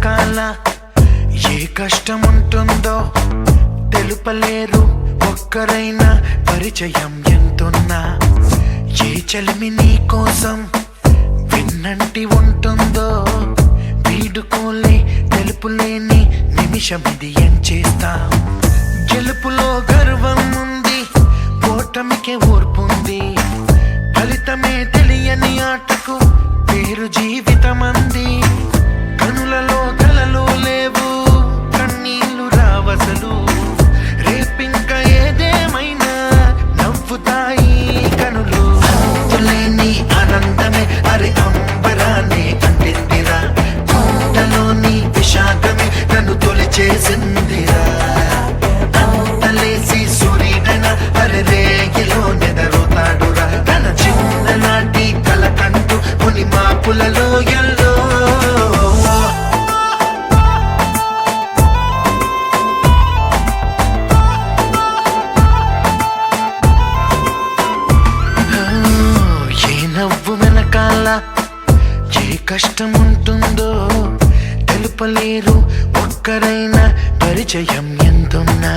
వెనకాల ఏ కష్టముంటుందో తెలుపలేరు ఒక్కరైనా పరిచయం ఎంతున్నా. ఏ చలిమి నీ కోసం విన్నంటి ఉంటుందో వీడుకోలే తెలుపులేని నిమిషమిది ఏం చేస్తా. గెలుపులో గర్వం ఉంది, ఓటమికే ఓర్పుంది. ఫలితమే తెలియని ఆటకు పేరు జీవితమంది. కనులలో కలలు లేవు, కన్నీళ్లు రావసలు. రేపింక ఏదేమైనా నవ్వుతాయి కనులు. అంతులేని ఆనందమే అరి అంబరాన్ని అంటిందిరా. గుండెలోని విషాదమే నన్ను తొలిచేసిందిరా. అంతలేసి సూర్యుడన అరి రేగిలో నెదరుతాడురా. తన చిన్ననాటి కల కంటూ ముని మాపులలో ఎల్లో. ఏ నవ్వు వెనకాల ఏ కష్టం ఉంటుందో తెలుపలేరు ఒక్కరైనా పరిచయం ఎంతున్నా.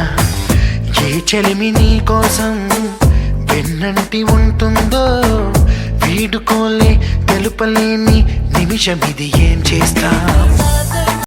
ఏ చెలిమి నీ కోసం వెన్నంటి ఉంటుందో వీడుకోలే తెలుపలేని నిమిషమిది ఏం చేస్తా.